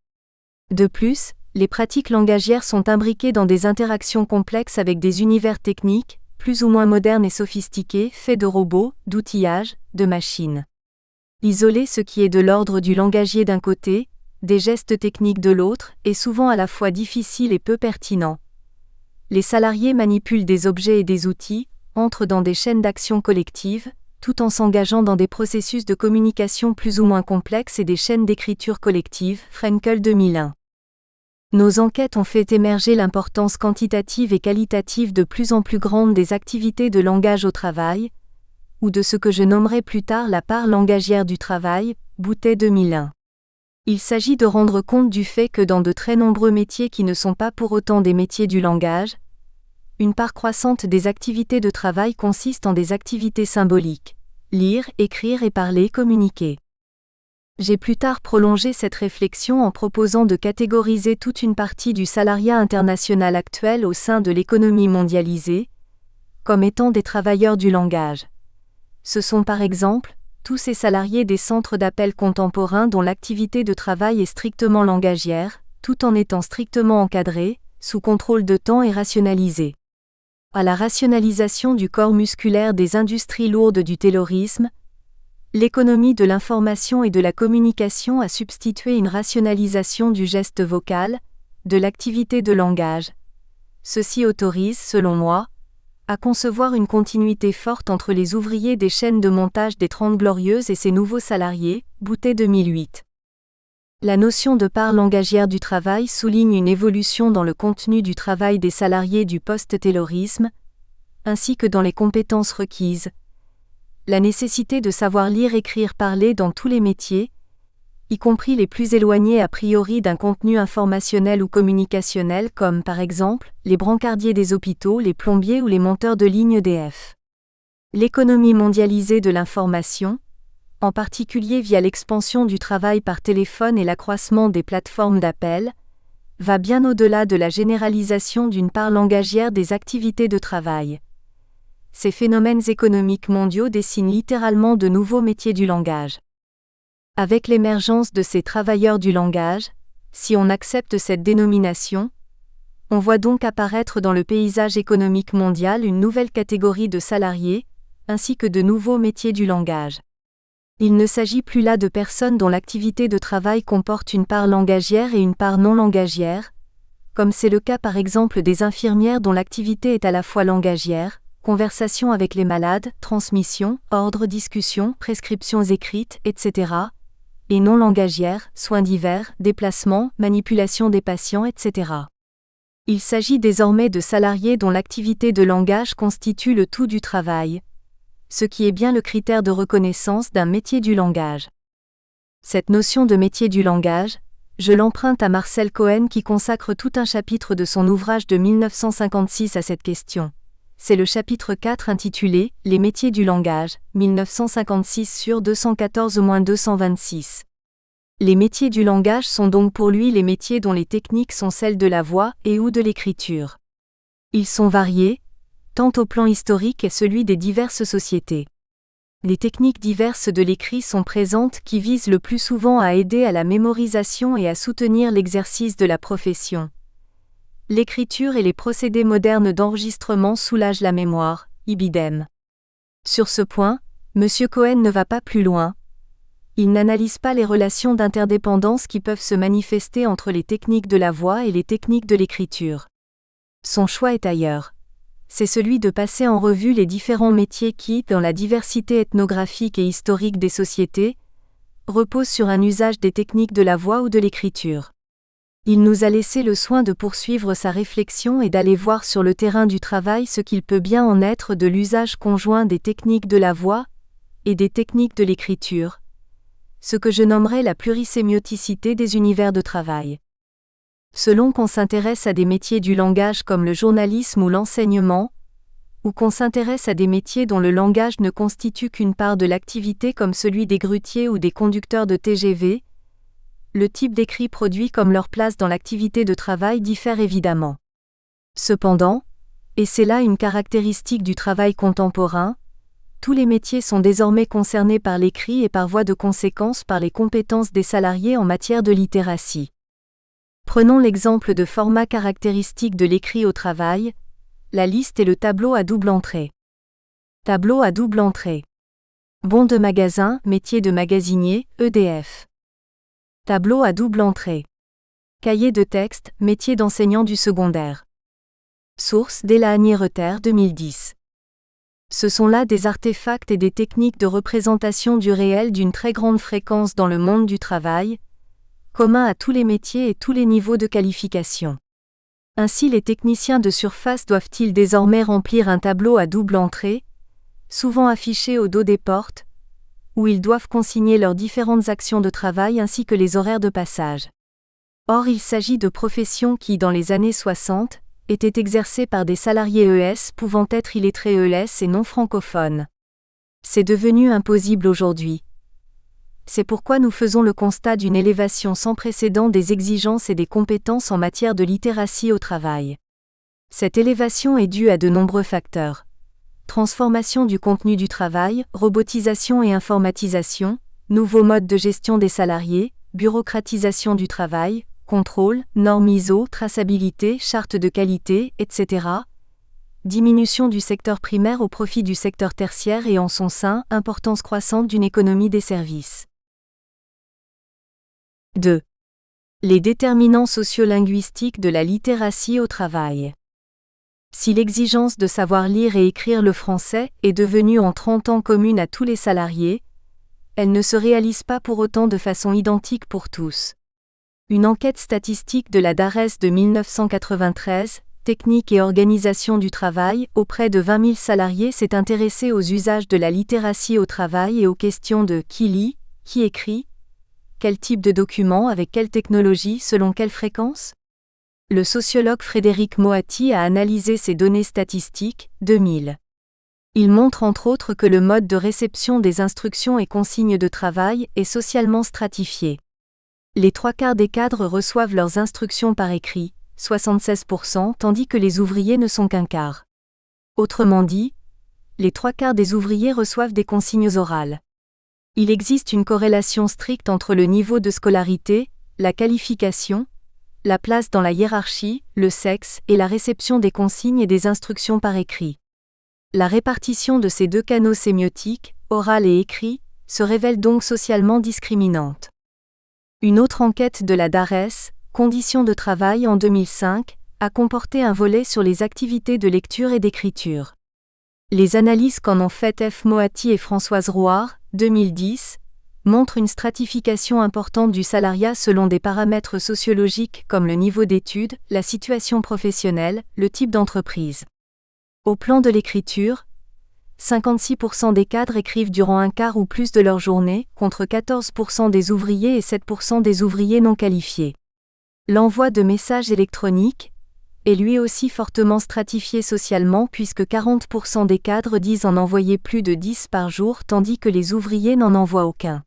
De plus, les pratiques langagières sont imbriquées dans des interactions complexes avec des univers techniques, plus ou moins modernes et sophistiqués, faits de robots, d'outillage, de machines. Isoler ce qui est de l'ordre du langagier d'un côté, des gestes techniques de l'autre, est souvent à la fois difficile et peu pertinent. Les salariés manipulent des objets et des outils, entrent dans des chaînes d'action collectives, tout en s'engageant dans des processus de communication plus ou moins complexes et des chaînes d'écriture collective, Frenkel 2001. Nos enquêtes ont fait émerger l'importance quantitative et qualitative de plus en plus grande des activités de langage au travail, ou de ce que je nommerai plus tard la part langagière du travail, Boutet 2001. Il s'agit de rendre compte du fait que dans de très nombreux métiers qui ne sont pas pour autant des métiers du langage, une part croissante des activités de travail consiste en des activités symboliques, lire, écrire et parler, communiquer. J'ai plus tard prolongé cette réflexion en proposant de catégoriser toute une partie du salariat international actuel au sein de l'économie mondialisée, comme étant des travailleurs du langage. Ce sont par exemple, tous ces salariés des centres d'appel contemporains dont l'activité de travail est strictement langagière, tout en étant strictement encadrée, sous contrôle de temps et rationalisée. À la rationalisation du corps musculaire des industries lourdes du taylorisme, l'économie de l'information et de la communication a substitué une rationalisation du geste vocal, de l'activité de langage. Ceci autorise, selon moi, à concevoir une continuité forte entre les ouvriers des chaînes de montage des 30 Glorieuses et ces nouveaux salariés, Boutet 2008. La notion de part langagière du travail souligne une évolution dans le contenu du travail des salariés du post-taylorisme, ainsi que dans les compétences requises. La nécessité de savoir lire, écrire, parler dans tous les métiers, y compris les plus éloignés a priori d'un contenu informationnel ou communicationnel comme par exemple les brancardiers des hôpitaux, les plombiers ou les monteurs de lignes EDF. L'économie mondialisée de l'information, en particulier via l'expansion du travail par téléphone et l'accroissement des plateformes d'appel, va bien au-delà de la généralisation d'une part langagière des activités de travail. Ces phénomènes économiques mondiaux dessinent littéralement de nouveaux métiers du langage. Avec l'émergence de ces travailleurs du langage, si on accepte cette dénomination, on voit donc apparaître dans le paysage économique mondial une nouvelle catégorie de salariés, ainsi que de nouveaux métiers du langage. Il ne s'agit plus là de personnes dont l'activité de travail comporte une part langagière et une part non langagière, comme c'est le cas par exemple des infirmières dont l'activité est à la fois langagière, conversation avec les malades, transmission, ordre, discussion, prescriptions écrites, etc., et non langagière, soins divers, déplacements, manipulation des patients, etc. Il s'agit désormais de salariés dont l'activité de langage constitue le tout du travail, ce qui est bien le critère de reconnaissance d'un métier du langage. Cette notion de métier du langage, je l'emprunte à Marcel Cohen qui consacre tout un chapitre de son ouvrage de 1956 à cette question. C'est le chapitre 4 intitulé « Les métiers du langage », 1956 sur 214-226. Les métiers du langage sont donc pour lui les métiers dont les techniques sont celles de la voix et ou de l'écriture. Ils sont variés, tant au plan historique et celui des diverses sociétés. Les techniques diverses de l'écrit sont présentes qui visent le plus souvent à aider à la mémorisation et à soutenir l'exercice de la profession. L'écriture et les procédés modernes d'enregistrement soulagent la mémoire, ibidem. Sur ce point, M. Cohen ne va pas plus loin. Il n'analyse pas les relations d'interdépendance qui peuvent se manifester entre les techniques de la voix et les techniques de l'écriture. Son choix est ailleurs. C'est celui de passer en revue les différents métiers qui, dans la diversité ethnographique et historique des sociétés, reposent sur un usage des techniques de la voix ou de l'écriture. Il nous a laissé le soin de poursuivre sa réflexion et d'aller voir sur le terrain du travail ce qu'il peut bien en être de l'usage conjoint des techniques de la voix et des techniques de l'écriture, ce que je nommerais la plurisémioticité des univers de travail. Selon qu'on s'intéresse à des métiers du langage comme le journalisme ou l'enseignement, ou qu'on s'intéresse à des métiers dont le langage ne constitue qu'une part de l'activité comme celui des grutiers ou des conducteurs de TGV, le type d'écrit produit comme leur place dans l'activité de travail diffère évidemment. Cependant, et c'est là une caractéristique du travail contemporain, tous les métiers sont désormais concernés par l'écrit et par voie de conséquence par les compétences des salariés en matière de littératie. Prenons l'exemple de format caractéristique de l'écrit au travail, la liste et le tableau à double entrée. Tableau à double entrée. Bon de magasin, métier de magasinier, EDF. Tableau à double entrée. Cahier de texte, métier d'enseignant du secondaire. Source Delahaye-Reuter 2010. Ce sont là des artefacts et des techniques de représentation du réel d'une très grande fréquence dans le monde du travail, commun à tous les métiers et tous les niveaux de qualification. Ainsi les techniciens de surface doivent-ils désormais remplir un tableau à double entrée, souvent affiché au dos des portes, où ils doivent consigner leurs différentes actions de travail ainsi que les horaires de passage. Or il s'agit de professions qui, dans les années 60, étaient exercées par des salariés ES pouvant être illettrés ES et non francophones. C'est devenu impossible aujourd'hui. C'est pourquoi nous faisons le constat d'une élévation sans précédent des exigences et des compétences en matière de littératie au travail. Cette élévation est due à de nombreux facteurs. Transformation du contenu du travail, robotisation et informatisation, nouveaux modes de gestion des salariés, bureaucratisation du travail, contrôle, normes ISO, traçabilité, charte de qualité, etc. Diminution du secteur primaire au profit du secteur tertiaire et en son sein, importance croissante d'une économie des services. 2. Les déterminants sociolinguistiques de la littératie au travail. Si l'exigence de savoir lire et écrire le français est devenue en 30 ans commune à tous les salariés, elle ne se réalise pas pour autant de façon identique pour tous. Une enquête statistique de la DARES de 1993, Technique et organisation du travail, auprès de 20 000 salariés s'est intéressée aux usages de la littératie au travail et aux questions de qui lit, qui écrit, quel type de document avec quelle technologie selon quelle fréquence. Le sociologue Frédéric Moati a analysé ces données statistiques, 2000. Il montre entre autres que le mode de réception des instructions et consignes de travail est socialement stratifié. Les 3/4 des cadres reçoivent leurs instructions par écrit, 76%, tandis que les ouvriers ne sont qu'un quart. Autrement dit, les 3/4 des ouvriers reçoivent des consignes orales. Il existe une corrélation stricte entre le niveau de scolarité, la qualification, la place dans la hiérarchie, le sexe et la réception des consignes et des instructions par écrit. La répartition de ces deux canaux sémiotiques, oral et écrit, se révèle donc socialement discriminante. Une autre enquête de la DARES, Conditions de travail en 2005, a comporté un volet sur les activités de lecture et d'écriture. Les analyses qu'en ont faites F. Moati et Françoise Rouard, 2010, montrent une stratification importante du salariat selon des paramètres sociologiques comme le niveau d'études, la situation professionnelle, le type d'entreprise. Au plan de l'écriture, 56% des cadres écrivent durant un quart ou plus de leur journée, contre 14% des ouvriers et 7% des ouvriers non qualifiés. L'envoi de messages électroniques est lui aussi fortement stratifié socialement puisque 40% des cadres disent en envoyer plus de 10 par jour tandis que les ouvriers n'en envoient aucun.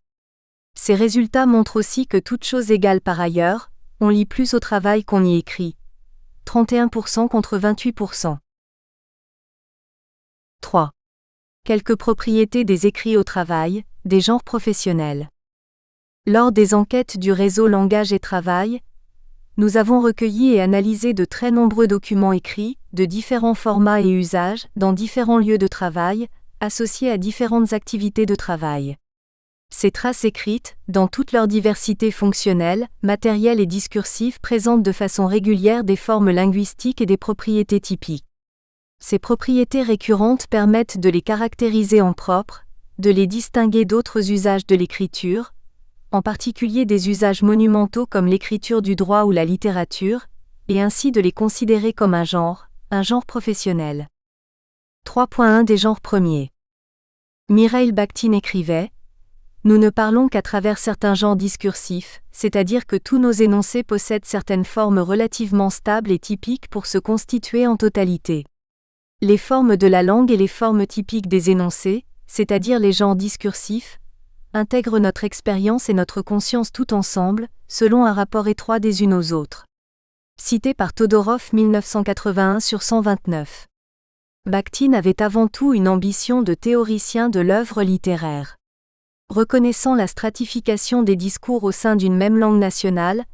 Ces résultats montrent aussi que toutes choses égales par ailleurs, on lit plus au travail qu'on y écrit. 31% contre 28%. 3. Quelques propriétés des écrits au travail, des genres professionnels. Lors des enquêtes du réseau Langage et Travail, nous avons recueilli et analysé de très nombreux documents écrits, de différents formats et usages, dans différents lieux de travail, associés à différentes activités de travail. Ces traces écrites, dans toute leur diversité fonctionnelle, matérielle et discursive, présentent de façon régulière des formes linguistiques et des propriétés typiques. Ces propriétés récurrentes permettent de les caractériser en propre, de les distinguer d'autres usages de l'écriture, en particulier des usages monumentaux comme l'écriture du droit ou la littérature, et ainsi de les considérer comme un genre professionnel. 3.1 des genres premiers. Mikhaïl Bakhtin écrivait « Nous ne parlons qu'à travers certains genres discursifs, c'est-à-dire que tous nos énoncés possèdent certaines formes relativement stables et typiques pour se constituer en totalité. Les formes de la langue et les formes typiques des énoncés, c'est-à-dire les genres discursifs, intègrent notre expérience et notre conscience tout ensemble, selon un rapport étroit des unes aux autres. » Cité par Todorov 1981/129. Bakhtin avait avant tout une ambition de théoricien de l'œuvre littéraire. Reconnaissant la stratification des discours au sein d'une même langue nationale,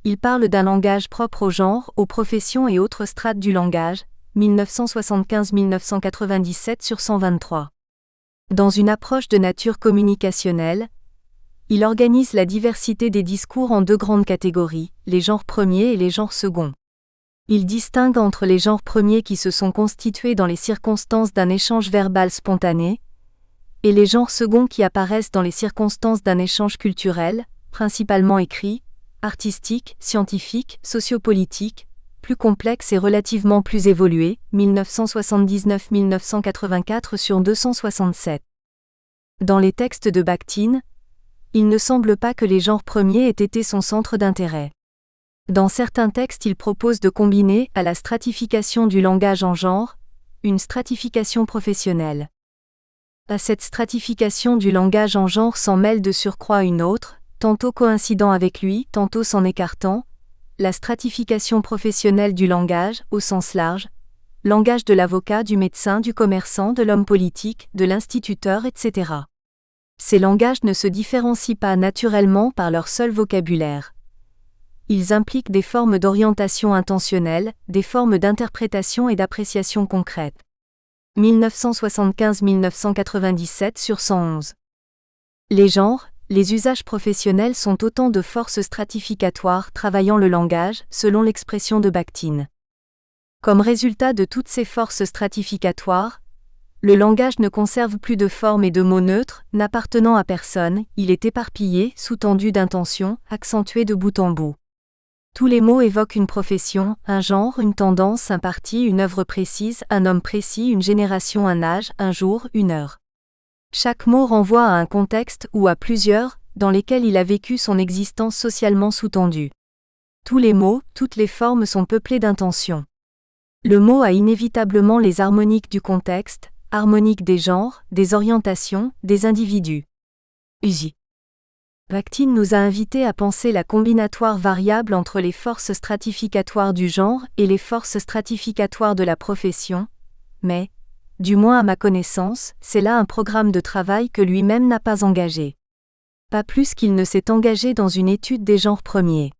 il parle d'un langage propre au genre, aux professions et autres strates du langage, 1975-1997/123. Dans une approche de nature communicationnelle, il organise la diversité des discours en deux grandes catégories, les genres premiers et les genres seconds. Il distingue entre les genres premiers qui se sont constitués dans les circonstances d'un échange verbal spontané, et les genres seconds qui apparaissent dans les circonstances d'un échange culturel, principalement écrit, artistique, scientifique, sociopolitique, plus complexe et relativement plus évolué, 1979-1984/267. Dans les textes de Bakhtin, il ne semble pas que les genres premiers aient été son centre d'intérêt. Dans certains textes, il propose de combiner, à la stratification du langage en genres, une stratification professionnelle. À cette stratification du langage en genre s'en mêle de surcroît une autre, tantôt coïncidant avec lui, tantôt s'en écartant, la stratification professionnelle du langage, au sens large, langage de l'avocat, du médecin, du commerçant, de l'homme politique, de l'instituteur, etc. Ces langages ne se différencient pas naturellement par leur seul vocabulaire. Ils impliquent des formes d'orientation intentionnelle, des formes d'interprétation et d'appréciation concrète. 1975-1997/111. Les genres, les usages professionnels sont autant de forces stratificatoires travaillant le langage, selon l'expression de Bakhtin. Comme résultat de toutes ces forces stratificatoires, le langage ne conserve plus de formes et de mots neutres, n'appartenant à personne, il est éparpillé, sous-tendu d'intentions, accentué de bout en bout. Tous les mots évoquent une profession, un genre, une tendance, un parti, une œuvre précise, un homme précis, une génération, un âge, un jour, une heure. Chaque mot renvoie à un contexte ou à plusieurs, dans lesquels il a vécu son existence socialement sous-tendue. Tous les mots, toutes les formes sont peuplés d'intentions. Le mot a inévitablement les harmoniques du contexte, harmoniques des genres, des orientations, des individus. Uzi. Bakhtin nous a invités à penser la combinatoire variable entre les forces stratificatoires du genre et les forces stratificatoires de la profession, mais, du moins à ma connaissance, c'est là un programme de travail que lui-même n'a pas engagé. Pas plus qu'il ne s'est engagé dans une étude des genres premiers.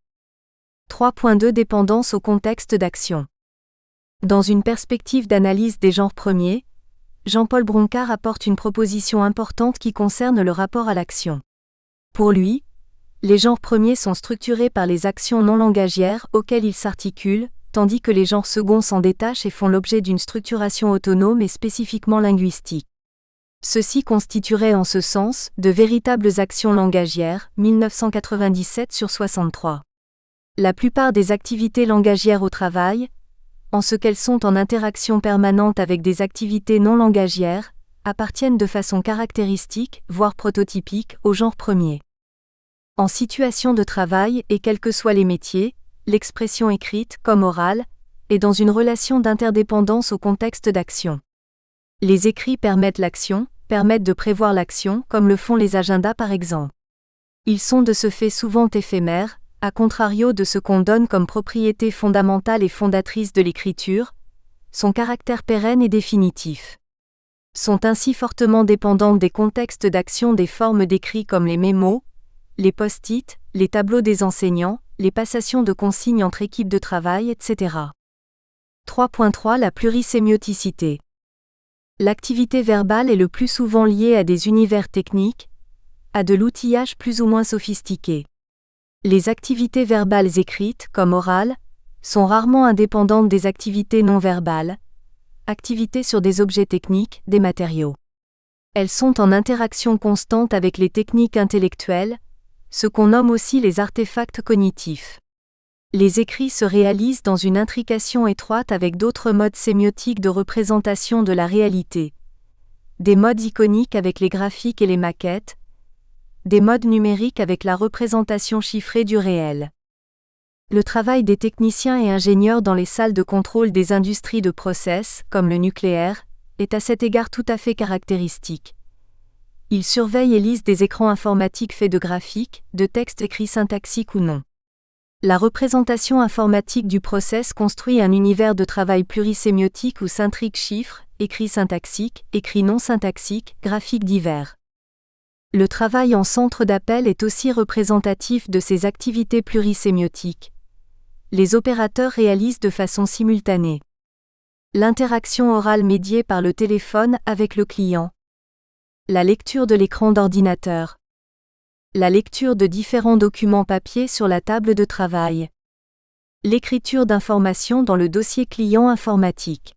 3.2 Dépendance au contexte d'action. Dans une perspective d'analyse des genres premiers, Jean-Paul Broncard apporte une proposition importante qui concerne le rapport à l'action. Pour lui, les genres premiers sont structurés par les actions non langagières auxquelles ils s'articulent, tandis que les genres seconds s'en détachent et font l'objet d'une structuration autonome et spécifiquement linguistique. Ceux-ci constitueraient en ce sens de véritables actions langagières, 1997/63. La plupart des activités langagières au travail, en ce qu'elles sont en interaction permanente avec des activités non langagières, appartiennent de façon caractéristique, voire prototypique, au genre premier. En situation de travail et quels que soient les métiers, l'expression écrite, comme orale, est dans une relation d'interdépendance au contexte d'action. Les écrits permettent l'action, permettent de prévoir l'action, comme le font les agendas par exemple. Ils sont de ce fait souvent éphémères, à contrario de ce qu'on donne comme propriété fondamentale et fondatrice de l'écriture, son caractère pérenne et définitif. Sont ainsi fortement dépendantes des contextes d'action des formes d'écrit comme les mémos, les post-it, les tableaux des enseignants, les passations de consignes entre équipes de travail, etc. 3.3 La plurisémioticité. L'activité verbale est le plus souvent liée à des univers techniques, à de l'outillage plus ou moins sophistiqué. Les activités verbales écrites, comme orales, sont rarement indépendantes des activités non verbales, activités sur des objets techniques, des matériaux. Elles sont en interaction constante avec les techniques intellectuelles, ce qu'on nomme aussi les artefacts cognitifs. Les écrits se réalisent dans une intrication étroite avec d'autres modes sémiotiques de représentation de la réalité. Des modes iconiques avec les graphiques et les maquettes, des modes numériques avec la représentation chiffrée du réel. Le travail des techniciens et ingénieurs dans les salles de contrôle des industries de process, comme le nucléaire, est à cet égard tout à fait caractéristique. Ils surveillent et lisent des écrans informatiques faits de graphiques, de textes écrits syntaxiques ou non. La représentation informatique du process construit un univers de travail plurisémiotique où s'intriguent chiffres, écrits syntaxiques, écrits non syntaxiques, graphiques divers. Le travail en centre d'appel est aussi représentatif de ces activités plurisémiotiques. Les opérateurs réalisent de façon simultanée l'interaction orale médiée par le téléphone avec le client, la lecture de l'écran d'ordinateur, la lecture de différents documents papier sur la table de travail, l'écriture d'informations dans le dossier client informatique.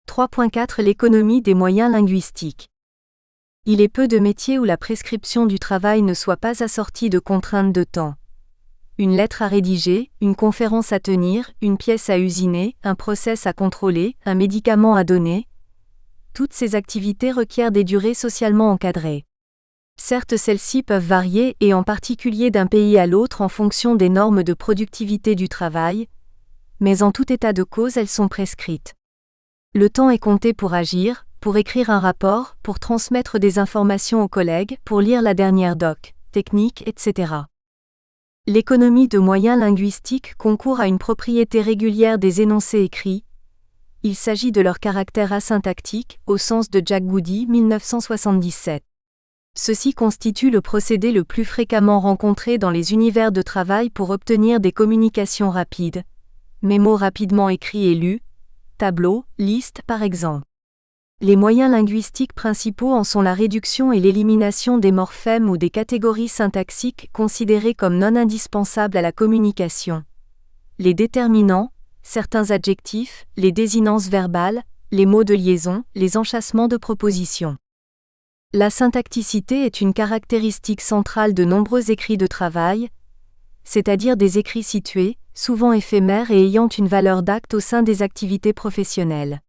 3.4 L'économie des moyens linguistiques. Il est peu de métiers où la prescription du travail ne soit pas assortie de contraintes de temps. Une lettre à rédiger, une conférence à tenir, une pièce à usiner, un process à contrôler, un médicament à donner. Toutes ces activités requièrent des durées socialement encadrées. Certes, celles-ci peuvent varier et en particulier d'un pays à l'autre en fonction des normes de productivité du travail, mais en tout état de cause elles sont prescrites. Le temps est compté pour agir, pour écrire un rapport, pour transmettre des informations aux collègues, pour lire la dernière doc, technique, etc. L'économie de moyens linguistiques concourt à une propriété régulière des énoncés écrits. Il s'agit de leur caractère asyntactique, au sens de Jack Goody, 1977. Ceci constitue le procédé le plus fréquemment rencontré dans les univers de travail pour obtenir des communications rapides. Mémos rapidement écrits et lus, tableaux, listes par exemple. Les moyens linguistiques principaux en sont la réduction et l'élimination des morphèmes ou des catégories syntaxiques considérées comme non indispensables à la communication. Les déterminants, certains adjectifs, les désinences verbales, les mots de liaison, les enchâssements de propositions. La syntacticité est une caractéristique centrale de nombreux écrits de travail, c'est-à-dire des écrits situés, souvent éphémères et ayant une valeur d'acte au sein des activités professionnelles.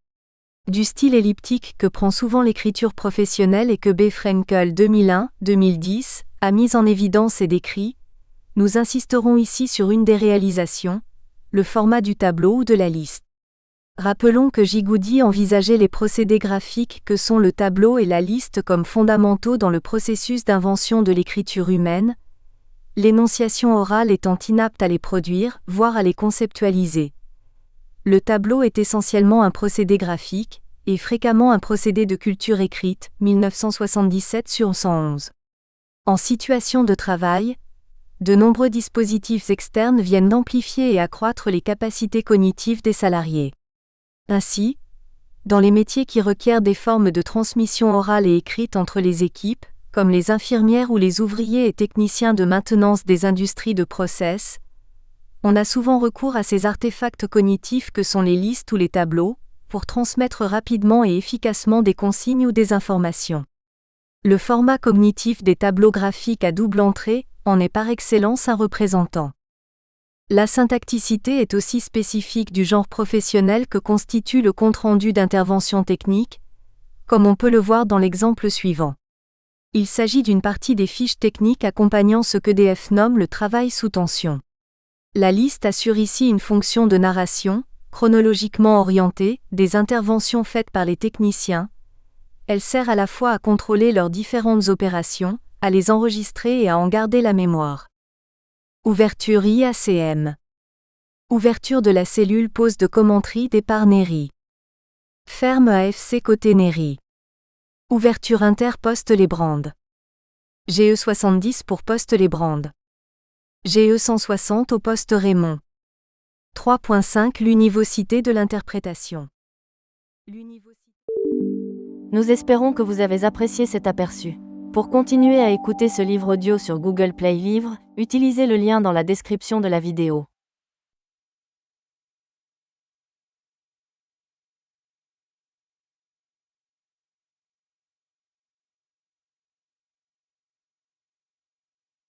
Du style elliptique que prend souvent l'écriture professionnelle et que B. Frankel 2001-2010 a mis en évidence et décrit, nous insisterons ici sur une des réalisations, le format du tableau ou de la liste. Rappelons que J. Goody envisageait les procédés graphiques que sont le tableau et la liste comme fondamentaux dans le processus d'invention de l'écriture humaine, l'énonciation orale étant inapte à les produire, voire à les conceptualiser. Le tableau est essentiellement un procédé graphique, et fréquemment un procédé de culture écrite, 1977/111. En situation de travail, de nombreux dispositifs externes viennent amplifier et accroître les capacités cognitives des salariés. Ainsi, Dans les métiers qui requièrent des formes de transmission orale et écrite entre les équipes, comme les infirmières ou les ouvriers et techniciens de maintenance des industries de process, on a souvent recours à ces artefacts cognitifs que sont les listes ou les tableaux, pour transmettre rapidement et efficacement des consignes ou des informations. Le format cognitif des tableaux graphiques à double entrée en est par excellence un représentant. La syntacticité est aussi spécifique du genre professionnel que constitue le compte-rendu d'intervention technique, comme on peut le voir dans l'exemple suivant. Il s'agit d'une partie des fiches techniques accompagnant ce qu'EDF nomme le travail sous tension. La liste assure ici une fonction de narration, chronologiquement orientée, des interventions faites par les techniciens. Elle sert à la fois à contrôler leurs différentes opérations, à les enregistrer et à en garder la mémoire. Ouverture IACM. Ouverture de la cellule pose de commenterie départ Néry. Ferme AFC côté Néry. Ouverture inter-poste les Brandes. GE 70 pour poste les Brandes. GE 160 au poste Raymond. 3.5 L'univocité de l'interprétation. Nous espérons que vous avez apprécié cet aperçu. Pour continuer à écouter ce livre audio sur Google Play Livres, utilisez le lien dans la description de la vidéo.